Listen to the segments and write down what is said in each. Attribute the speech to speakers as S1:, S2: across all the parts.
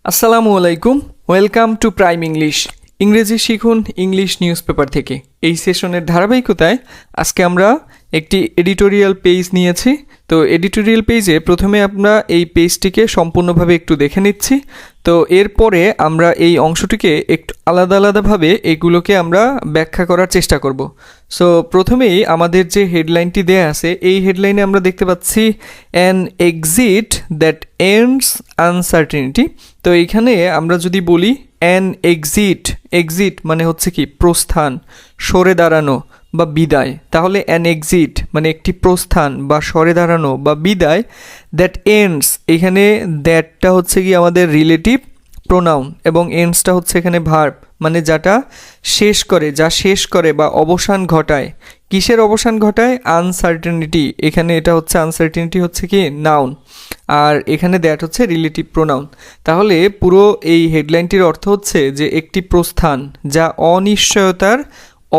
S1: আসসালামু আলাইকুম, welcome to prime English. ইংরেজি শিখুন ইংলিশ নিউজ পেপার থেকে। এই সেশনের ধারাবাহিকতায় আজকে আমরা একটি এডিটোরিয়াল পেজ নিয়েছি। তো এডিটোরিয়াল পেজে প্রথমে আমরা এই পেজটিকে সম্পূর্ণভাবে একটু দেখে নিচ্ছি। তো এরপরে আমরা এই অংশটিকে একটু আলাদা আলাদাভাবে এগুলোকে আমরা ব্যাখ্যা করার চেষ্টা করব। সো প্রথমেই আমাদের যে হেডলাইনটি দেয়া আছে, এই হেডলাইনে আমরা দেখতে পাচ্ছি an exit that ends uncertainty. তো এইখানে আমরা যদি বলি অ্যান এক্সিট মানে হচ্ছে কি প্রস্থান, সরে দাঁড়ানো বা বিদায়। তাহলে অ্যান এক্সিট মানে একটি প্রস্থান বা সরে দাঁড়ানো বা বিদায়। দ্যাট এন্ডস, এখানে দ্যাটটা হচ্ছে কি আমাদের রিলেটিভ প্রোনাউন এবং এন্ডসটা হচ্ছে এখানে ভার্ব, মানে যা শেষ করে বা অবসান ঘটায়। কিসের অবসান ঘটায়? আনসার্টেনিটি। এখানে এটা হচ্ছে আনসার্টেনিটি হচ্ছে কি নাউন, আর এখানে দ্যাট হচ্ছে রিলেটিভ প্রোনাউন। তাহলে পুরো এই হেডলাইনটির অর্থ হচ্ছে যে একটি প্রস্থান যা অনিশ্চয়তার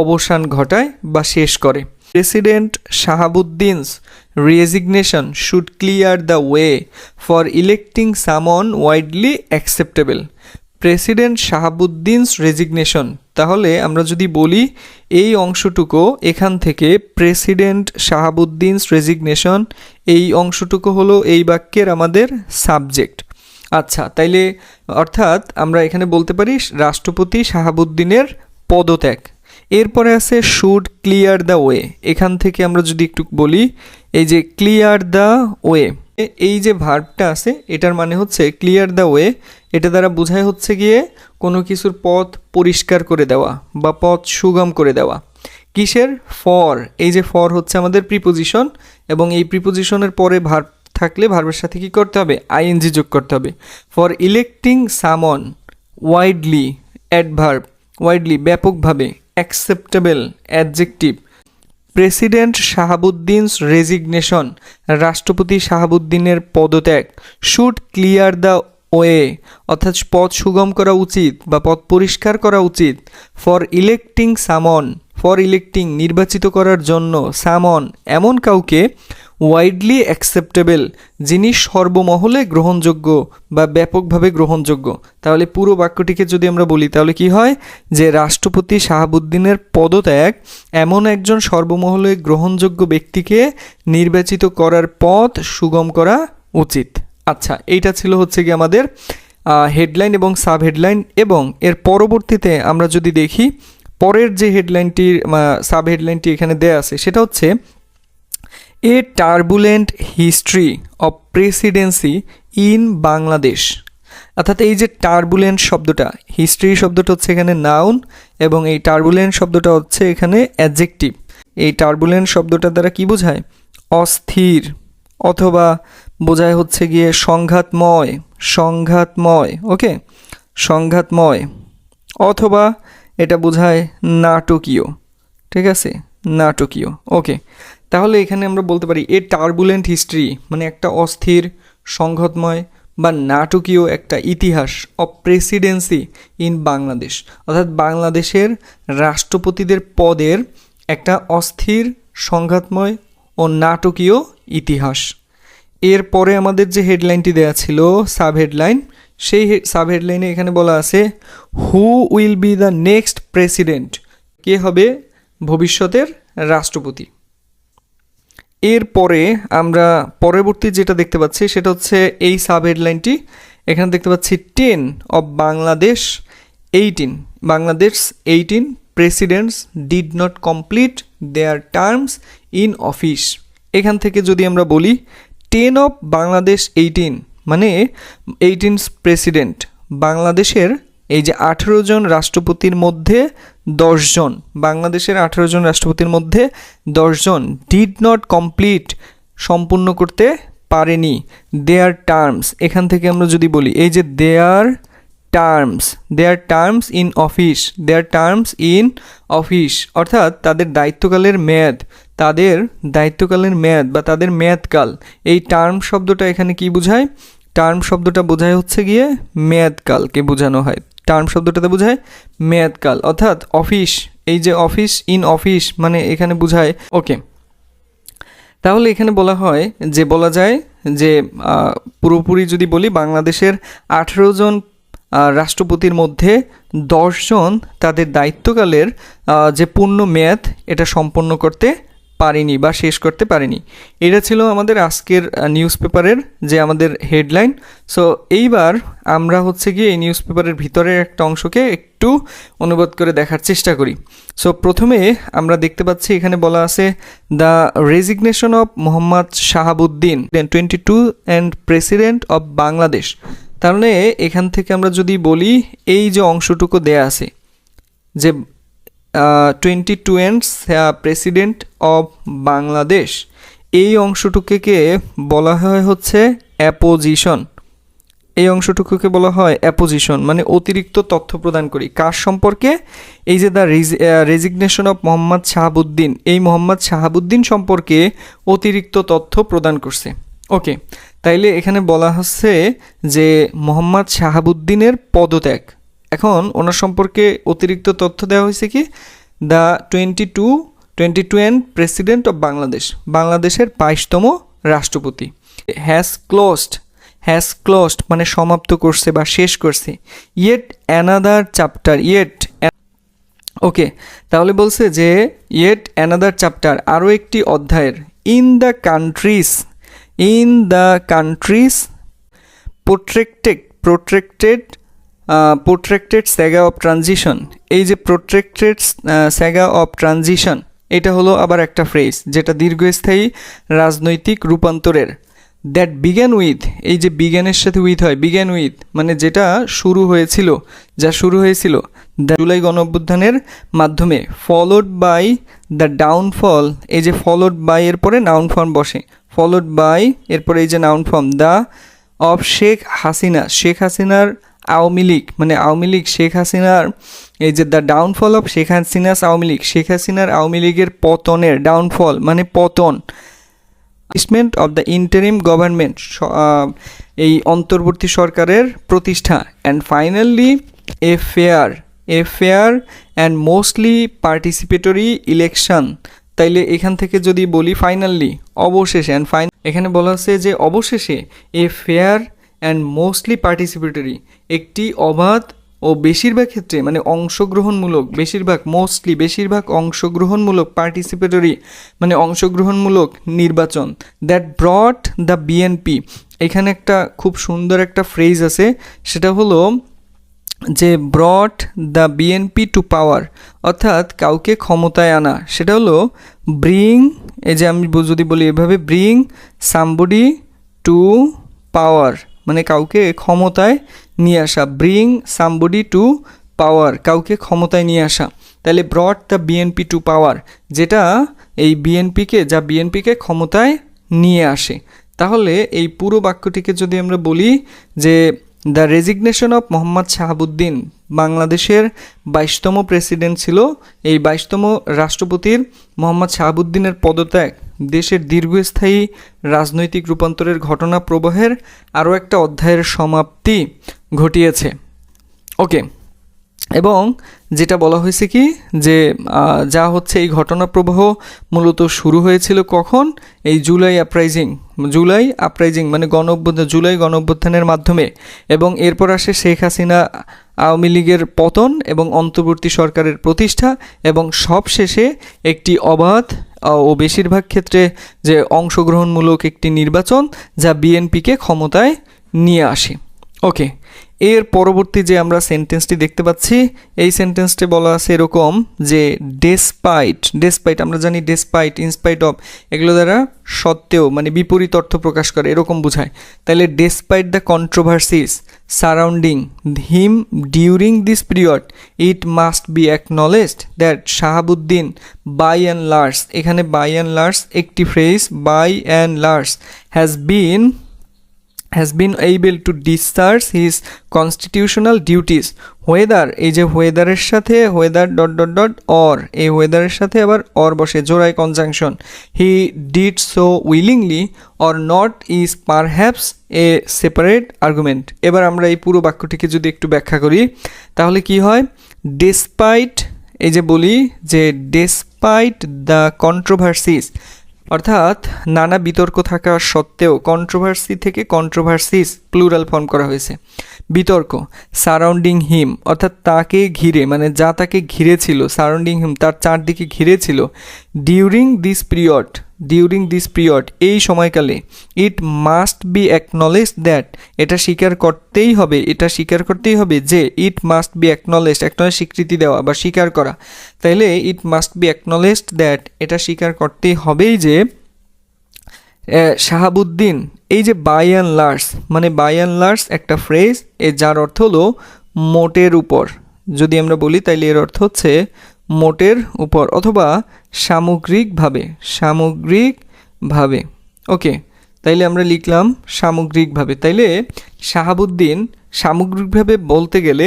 S1: অবসান ঘটায় বা শেষ করে। President Shahabuddin's resignation should clear the way for electing someone widely acceptable. President Shahabuddin's resignation, তাহলে আমরা যদি বলি এই অংশটুকু এখান থেকে প্রেসিডেন্ট শাহাবুদ্দিনস রেজিগনেশন, এই অংশটুকু হলো এই বাক্যের আমাদের সাবজেক্ট। আচ্ছা, তাইলে অর্থাৎ আমরা এখানে বলতে পারি রাষ্ট্রপতি শাহাবুদ্দিনের পদত্যাগ। এরপরে আছে শুড ক্লিয়ার দ্য ওয়ে। এখান থেকে আমরা যদি একটু বলি এই যে ক্লিয়ার দ্য ওয়ে, এই যে ভার্বটা আছে এটার মানে হচ্ছে ক্লিয়ার দ্য ওয়ে। এটা দ্বারা বোঝায় হচ্ছে গিয়ে কোনো কিছুর পথ পরিষ্কার করে দেওয়া বা পথ সুগম করে দেওয়া। কিসের? ফর। এই যে ফর হচ্ছে আমাদের প্রিপোজিশন, এবং এই প্রিপোজিশনের পরে ভার্ব থাকলে ভার্বের সাথে কি করতে হবে? আইএনজি যোগ করতে হবে। For electing someone widely, adverb, widely ব্যাপকভাবে, acceptable adjective. President Shahabuddin's resignation রাষ্ট্রপতি শাহাবুদ্দিনের পদত্যাগ। শুড ক্লিয়ার দ্য ওয়ে অর্থাৎ পথ সুগম করা উচিত বা পথ পরিষ্কার করা উচিত। ফর ইলেক্টিং সামন, ফর ইলেক্টিং নির্বাচিত করার জন্য, সামন এমন কাউকে, ওয়াইডলি অ্যাকসেপ্টেবল যিনি সর্বমহলে গ্রহণযোগ্য বা ব্যাপকভাবে গ্রহণযোগ্য। তাহলে পুরো বাক্যটিকে যদি আমরা বলি তাহলে কি হয়? যে রাষ্ট্রপতি শাহাবুদ্দিনের পদত্যাগ এমন একজন সর্বমহলে গ্রহণযোগ্য ব্যক্তিকে নির্বাচিত করার পথ সুগম করা উচিত। আচ্ছা, এইটা ছিল হচ্ছে কি আমাদের হেডলাইন এবং সাব হেডলাইন। এবং এর পরবর্তীতে আমরা যদি দেখি পরের যে হেডলাইনটির সাব হেডলাইনটি এখানে দেয়া আছে সেটা হচ্ছে a turbulent history of presidency in Bangladesh. অর্থাৎ এই যে টার্বুলেন্ট শব্দটা, হিস্ট্রি শব্দটা হচ্ছে এখানে নাউন এবং এই টার্বুলেন্ট শব্দটা হচ্ছে এখানে অ্যাডজেক্টিভ। এই টার্বুলেন্ট শব্দটা দ্বারা কি বোঝায়? অস্থির, অথবা বোঝায় হচ্ছে গিয়ে সংঘাতময়, ওকে, সংঘাতময়, অথবা এটা বোঝায় নাটকীয়। ঠিক আছে, নাটকীয়, ওকে। তাহলে এখানে আমরা বলতে পারি এ টার্বুলেন্ট হিস্ট্রি মানে একটা অস্থির, সংঘাতময় বা নাটকীয় একটা ইতিহাস অফ প্রেসিডেন্সি ইন বাংলাদেশ, অর্থাৎ বাংলাদেশের রাষ্ট্রপতিদের পদের একটা অস্থির, সংঘাতময় ও নাটকীয় ইতিহাস। এরপরে আমাদের যে হেডলাইনটি দেওয়া ছিল সাব হেডলাইন, সেই সাব হেডলাইনে এখানে বলা আছে who will be the next president, কে হবে ভবিষ্যতের রাষ্ট্রপতি। এরপরে আমরা পরবর্তী যেটা দেখতে পাচ্ছি সেটা হচ্ছে এই সাব হেডলাইনটি। এখানে দেখতে পাচ্ছি 10 of Bangladesh 18 presidents did not complete their terms in office. এখান থেকে যদি আমরা বলি 10 অফ বাংলাদেশ 18 মানে 18 প্রেসিডেন্ট, বাংলাদেশের এই যে 18 জন রাষ্ট্রপতির মধ্যে 10 জন, বাংলাদেশের 18 জন রাষ্ট্রপতির মধ্যে 10 জন ডিড নট কমপ্লিট সম্পূর্ণ করতে পারেনি দেয়ার টার্মস। এখান থেকে আমরা যদি বলি এই যে দেয়ার টার্মস ইন অফিস অর্থাৎ তাদের দায়িত্বকালের মেয়াদ বা তাদের মেয়াদকাল। এই টার্ম শব্দটা এখানে কি বোঝায়? টার্ম শব্দটা বোঝায় হচ্ছে গিয়ে মেয়াদকালকে বোঝানো হয়। টার্ম শব্দটাতে বোঝায় মেয়াদকাল, অর্থাৎ অফিস, এই যে অফিস, ইন অফিস মানে এখানে বোঝায়, ওকে। তাহলে এখানে বলা যায় যে পুরোপুরি যদি বলি বাংলাদেশের 18 জন রাষ্ট্রপতির মধ্যে 10 জন তাদের দায়িত্বকালের যে পূর্ণ মেয়াদ এটা সম্পন্ন করতে পারেনি বা শেষ করতে পারেনি। এটা ছিল আমাদের আজকের নিউজ পেপারের যে আমাদের হেডলাইন। সো এইবার আমরা হচ্ছে গিয়ে এই নিউজ পেপারের ভিতরের একটা অংশকে একটু অনুবাদ করে দেখার চেষ্টা করি। সো প্রথমে আমরা দেখতে পাচ্ছি এখানে বলা আছে the resignation of Mohammad Shahabuddin 22 and president of Bangladesh. তার মানে এখান থেকে আমরা যদি বলি এই যে অংশটুকু দেয়া আছে যে 22 অ্যান্ড প্রেসিডেন্ট অফ বাংলাদেশ, এই অংশটুকুকে বলা হয় হচ্ছে অ্যাপোজিশন। এই অংশটুকুকে বলা হয় অ্যাপোজিশন, মানে অতিরিক্ত তথ্য প্রদান করি কার সম্পর্কে? এই যে the resignation of Mohammad Shahabuddin, এই মোহাম্মদ শাহাবুদ্দিন সম্পর্কে অতিরিক্ত তথ্য প্রদান করছে। ওকে, তাইলে এখানে বলা হচ্ছে যে মোহাম্মদ শাহাবুদ্দিনের পদত্যাগ। এখন ওনার সম্পর্কে অতিরিক্ত তথ্য দেওয়া হয়েছে কি? The 22 and president of Bangladesh, বাংলাদেশের 22তম রাষ্ট্রপতি। হ্যাজ ক্লোজড মানে সমাপ্ত করছে বা শেষ করছে। ইয়েট অ্যানাদার চ্যাপ্টার, ওকে, তাহলে বলছে যে ইয়েট অ্যানাদার চ্যাপ্টার, আরও একটি অধ্যায়ের। In the country's protracted saga of transition. এই যে প্রোট্রেক্টেড স্যাগা অফ ট্রানজিশন, এটা হলো আবার একটা ফ্রেজ যেটা দীর্ঘস্থায়ী রাজনৈতিক রূপান্তরের। দ্যাট বিগ্যান উইথ, এই যে বিজ্ঞানের সাথে উইথ হয়, বিগ্যান উইথ মানে যেটা শুরু হয়েছিল, জুলাই গণ অভ্যুত্থানের মাধ্যমে। ফলোড বাই দ্য ডাউনফল, এই যে ফলোড বাই এর পরে নাউন ফর্ম বসে, ফলোড বাই এরপরে এই যে noun form the of Sheikh হাসিনার আওয়ামী লীগ, মানে আওয়ামী লীগ শেখ হাসিনার, এই যে the downfall of Sheikh Hasina's Awami League, Sheikh হাসিনার আওয়ামী লীগের পতনের, ডাউনফল মানে পতন। Establishment of the interim government, এই অন্তর্বর্তী সরকারের প্রতিষ্ঠা। And finally a fair and mostly participatory election. তাইলে এখান থেকে যদি বলি ফাইনালি, অবশেষে, এখানে বলা আছে যে অবশেষে a fair and mostly participatory, একটি অবাধ ও বেশিরভাগ ক্ষেত্রে মানে অংশগ্রহণমূলক, বেশিরভাগ অংশগ্রহণমূলক, পার্টিসিপেটরি মানে অংশগ্রহণমূলক নির্বাচন। দ্যাট ব্রট দ্য বিএনপি, এখানে একটা খুব সুন্দর একটা ফ্রেজ আছে, সেটা হলো যে ব্রট দ্য বিএনপি টু পাওয়ার, অর্থাৎ কাউকে ক্ষমতায় আনা। সেটা হলো ব্রিং, এই যে আমি যদি বলি এভাবে, ব্রিং সামবডি টু পাওয়ার মানে কাউকে ক্ষমতায় নিয়ে আসা, ব্রিং সামবডি টু পাওয়ার, কাউকে ক্ষমতায় নিয়ে আসা। তাহলে ব্রট দ্য বিএনপি টু পাওয়ার, যেটা এই বিএনপিকে ক্ষমতায় নিয়ে আসে। তাহলে এই পুরো বাক্যটিকে যদি আমরা বলি যে the resignation of Mohammad Shahabuddin, বাংলাদেশের 22তম প্রেসিডেন্ট ছিল, এই 22তম রাষ্ট্রপতির মোহাম্মদ শাহাবুদ্দিনের পদত্যাগ দেশের দীর্ঘস্থায়ী রাজনৈতিক রূপান্তরের ঘটনা প্রবাহের আরও একটা অধ্যায়ের সমাপ্তি ঘটিয়েছে। ওকে, এবং যেটা বলা হয়েছে কি যে যা হচ্ছে এই ঘটনা প্রবাহ মূলত শুরু হয়েছিল কখন? এই জুলাই আপরাইজিং মানে জুলাই গণ অভ্যুত্থানের মাধ্যমে, এবং এরপর আসে শেখ হাসিনা আওয়ামী লীগের পতন এবং অন্তর্বর্তী সরকারের প্রতিষ্ঠা, এবং সবশেষে একটি অবাধ ও বেশিরভাগ ক্ষেত্রে যে অংশগ্রহণমূলক একটি নির্বাচন যা বিএনপিকে ক্ষমতায় নিয়ে আসে। ওকে, এর পরবর্তী যে আমরা সেন্টেন্সটি দেখতে পাচ্ছি, এই সেন্টেন্সটি বলা আছে এরকম যে ডেসপাইট আমরা জানি ডেসপাইট, ইনস্পাইট অফ এগুলো দ্বারা সত্ত্বেও মানে বিপরীত অর্থ প্রকাশ করে এরকম বোঝায়। তাহলে despite the controversies surrounding him during this period, it must be acknowledged that Shahabuddin by and large, এখানে বাই অ্যান্ড লার্জ একটি phrase, by and large has been able to discharge his constitutional duties, whether এই যে ওয়েদারের সাথে whether ... or, এই ওয়েদারের সাথে আবার or বসে, জোড়ায় conjunction, he did so willingly or not is perhaps a separate argument। এবার আমরা এই পুরো বাক্যটিকে যদি একটু ব্যাখ্যা করি তাহলে কি হয়? ডেসপাইট, এই যে বলি যে ডেসপাইট দ্য কন্ট্রোভার্সিস, অর্থাৎ নানা বিতর্ক থাকা সত্ত্বেও কন্ট্রোভার্সি থেকে কন্ট্রোভার্সিস প্লুরাল ফর্ম করা হয়েছে। বিতর্ক সারাউন্ডিং হিম অর্থাৎ তাকে ঘিরে, মানে যা তাকে ঘিরে ছিল, সারাউন্ডিং হিম তার চারদিকে ঘিরে ছিল। ডিউরিং দিস পিরিয়ড এই সময়কালে। ইট মাস্ট বি অ্যাকনলেজড দ্যাট এটা স্বীকার করতেই হবে যে ইট মাস্ট বি অ্যাকনলেজড স্বীকৃতি দেওয়া বা স্বীকার করা। তাইলে ইট মাস্ট বি অ্যাকনলেজড দ্যাট এটা স্বীকার করতেই হবেই যে শাহাবুদ্দিন, এই যে বাই অ্যান্ড লার্জ, মানে বাই অ্যান্ড লার্জ একটা ফ্রেজ যার অর্থ হলো মোটের উপর। যদি আমরা বলি তাইলে এর অর্থ হচ্ছে মোটের উপর অথবা সামগ্রিকভাবে। ওকে, তাইলে আমরা লিখলাম সামগ্রিকভাবে। তাইলে শাহাবুদ্দিন সামগ্রিকভাবে বলতে গেলে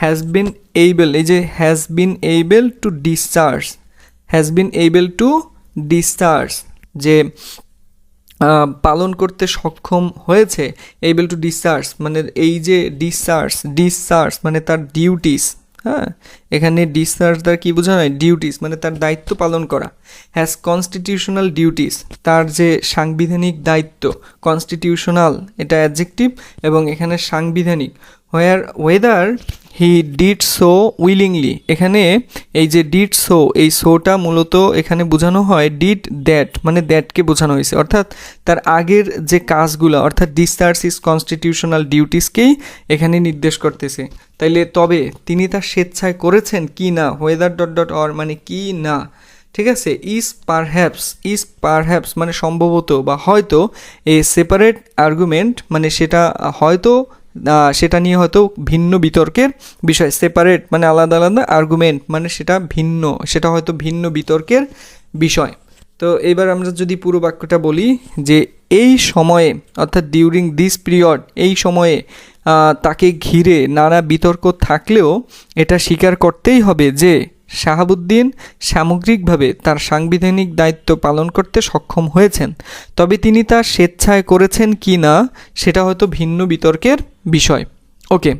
S1: has been able two discharge যে পালন করতে সক্ষম হয়েছে। এইবল টু ডিসচার্জ মানে এই যে ডিসচার্জ মানে তার ডিউটিস। হ্যাঁ, এখানে ডিসচার্জ তার কী বোঝানো হয়? ডিউটিস মানে তার দায়িত্ব পালন করা। হ্যাজ কনস্টিটিউশনাল ডিউটিস তার যে সাংবিধানিক দায়িত্ব। কনস্টিটিউশনাল এটা অ্যাডজেক্টিভ এবং এখানে সাংবিধানিক। Whether he did so willingly, এখানে এই যে ডিড সো, এই সোটা মূলত এখানে বোঝানো হয় ডিড দ্যাট, মানে দ্যাটকে বোঝানো হয়েছে, অর্থাৎ তার আগের যে কাজগুলো, অর্থাৎ ডিসচার্জ ইজ কনস্টিটিউশনাল ডিউটিসকেই এখানে নির্দেশ করতেছে। তাইলে তবে তিনি তার স্বেচ্ছায় করেছেন কি না, ওয়েদার অর মানে কি না, ঠিক আছে। ইজ পারহ্যাপস মানে সম্ভবত বা হয়তো, এ সেপারেট আর্গুমেন্ট মানে সেটা নিয়ে হয়তো ভিন্ন বিতর্কের বিষয়। সেপারেট মানে আলাদা, আর্গুমেন্ট মানে সেটা হয়তো ভিন্ন বিতর্কের বিষয়। তো এবার আমরা যদি পুরো বাক্যটা বলি যে এই সময়ে অর্থাৎ ডিউরিং দিস পিরিয়ড এই সময়ে তাকে ঘিরে নানা বিতর্ক থাকলেও এটা স্বীকার করতেই হবে যে শাহাবুদ্দিন সামগ্রিকভাবে তার সাংবিধানিক দায়িত্ব পালন করতে সক্ষম হয়েছেন। তবে তিনি তা স্বেচ্ছায় করেছেন কি না সেটা হয়তো ভিন্ন বিতর্কের বিষয়। ওকে,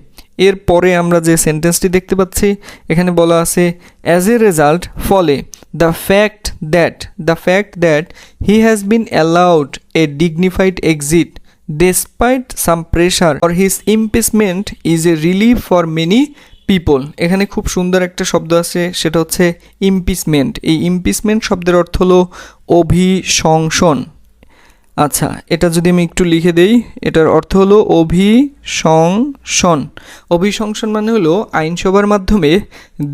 S1: এরপরে আমরা যে সেন্টেন্সটি দেখতে পাচ্ছি এখানে বলা আছে অ্যাজ এ রেজাল্ট ফলে the fact that he has been allowed A dignified exit despite some pressure or his impeachment is a relief for many people। এখানে খুব সুন্দর একটা শব্দ আছে, সেটা হচ্ছে ইমপিচমেন্ট। এই ইমপিচমেন্ট শব্দের অর্থ হলো অভিশংসন। আচ্ছা, এটা যদি আমি একটু লিখে দেই, এটার অর্থ হলো অভিশংসন মানে হলো আইনসভার মাধ্যমে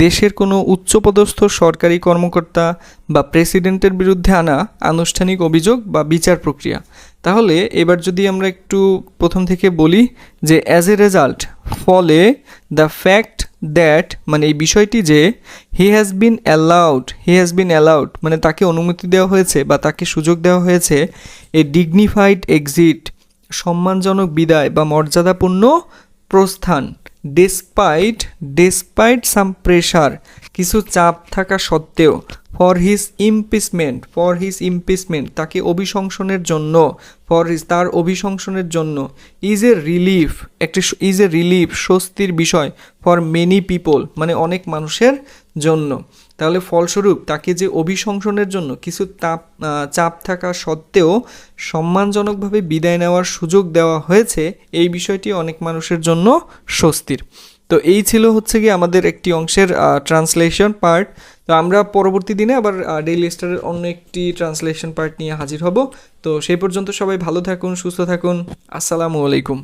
S1: দেশের কোনো উচ্চপদস্থ সরকারি কর্মকর্তা বা প্রেসিডেন্টের বিরুদ্ধে আনা আনুষ্ঠানিক অভিযোগ বা বিচার প্রক্রিয়া। তাহলে এবার যদি আমরা একটু প্রথম থেকে বলি যে অ্যাজ এ রেজাল্ট ফলে দ্য ফ্যাক্ট দ্যাট মানে এই বিষয়টি যে হি হ্যাজ বিন অ্যালাউড মানে তাকে অনুমতি দেওয়া হয়েছে বা তাকে সুযোগ দেওয়া হয়েছে এ ডিগনিফাইড এক্সিট সম্মানজনক বিদায় বা মর্যাদাপূর্ণ প্রস্থান ডেসপাইট সাম প্রেশার কিছু চাপ থাকা সত্ত্বেও ফর হিজ ইমপিচমেন্ট তাকে অভিশংসনের জন্য তার অভিশংসনের জন্য ইজ এ রিলিফ স্বস্তির বিষয় ফর মেনি পিপল মানে অনেক মানুষের জন্য। তাহলে ফলস্বরূপ তাকে যে অভিশংসনের জন্য কিছু চাপ থাকা সত্ত্বেও সম্মানজনকভাবে বিদায় নেওয়ার সুযোগ দেওয়া হয়েছে, এই বিষয়টি অনেক মানুষের জন্য স্বস্তির। তো এই ছিল হচ্ছে কি আমাদের একটি অংশের ট্রান্সলেশন পার্ট। তো আমরা পরবর্তী দিনে আবার ডেইলি স্টারের অন্য একটি ট্রান্সলেশন পার্ট নিয়ে হাজির হব। তো সেই পর্যন্ত সবাই ভালো থাকুন, সুস্থ থাকুন। আসসালামু আলাইকুম।